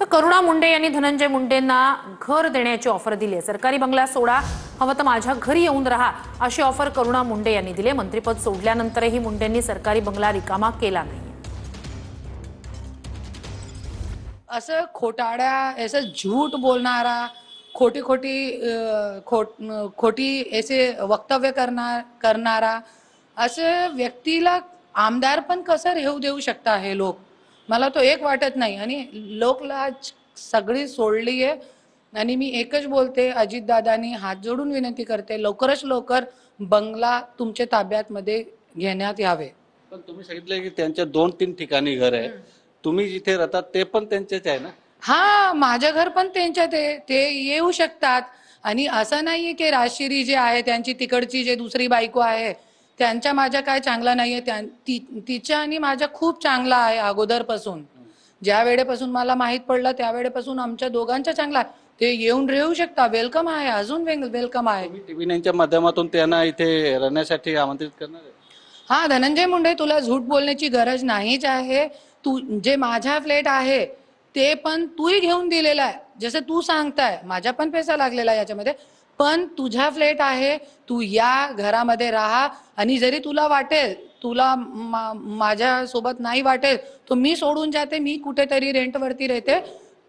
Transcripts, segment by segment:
तर करुणा मुंडे यांनी धनंजय मुंडेंना घर देण्याची ऑफर दिली आहे। सरकारी बंगला सोडा, हवं तर माझ्या घरी येऊन राहा अशी ऑफर करुणा मुंडे यांनी दिली आहे। मंत्रिपद सोडल्यानंतरही मुंडेंनी सरकारी बंगला रिकामा केला नाही। असं खोटाड्या, ऐसे झूठ बोलणारा, खोटी ऐसे वक्तव्य करणारा असे व्यक्तीला आमदार पण कसं रेहू देऊ शकता हे लोक? मला तो एक वाटत नाही। आणि लोकलाज सगळी सोडली आहे। आणि मी एकच बोलते, अजितदादांनी हात जोडून विनंती करते, लवकरच लवकर बंगला तुमच्या ताब्यात मध्ये घेण्यात यावे। पण तुम्ही सांगितलं की त्यांच्या 2-3 ठिकाणी घर आहे, तुम्ही जिथे राहतात ते पण त्यांचेच आहे ना? हा, माझं घर पण त्यांच्यात आहे, ते येऊ शकतात। आणि असं नाहीये की राजश्री जे आहे त्यांची तिकडची जे दुसरी बायको आहे त्यांच्या माझ्या काय चांगला नाहीये, तिच्या आणि माझ्या खूप चांगला आहे अगोदरपासून। ज्या वेळेपासून मला माहित पडलं त्या वेळेपासून आमच्या दोघांचा चांगला आहे। ते येऊन राहू शकता, वेलकम आहे, अजून वेलकम आहे। टीव्ही9च्या माध्यमातून त्यांना इथे राहण्यासाठी आमंत्रित करणार आहे? हा धनंजय मुंडे, तुला झूठ बोलण्याची गरज नाहीच आहे। तू जे माझा फ्लॅट आहे ते पण तूही घेऊन दिलेला आहे, जसं तू सांगताय माझा पण पैसा लागलेला आहे याच्यामध्ये। पण तुझा फ्लॅट आहे, तू या घरामध्ये राहा। आणि जरी तुला वाटेल, तुला माझ्या सोबत नाही वाटेल, तर मी सोडून जाते, मी कुठेतरी रेंटवरती राहते,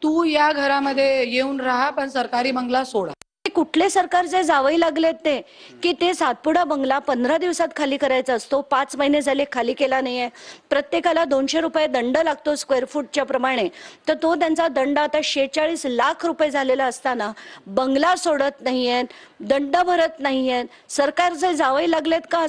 तू या घरामध्ये येऊन राहा, पण सरकारी बंगला सोडा। कुठले सरकारचे जावई लागलेत ते की ते सातपुडा बंगला 15 दिवसात खाली करायचा असतो, 5 महिने झाले खाली केला नाहीये। प्रत्येकाला 200 रुपये दंड लागतो स्क्वेअर फूटच्या प्रमाणे, तर तो त्यांचा दंड आता 46 लाख रुपये झालेला असताना बंगला सोडत नाहीयेत, दंड भरत नाहीयेत। सरकारचे जावई लागलेत का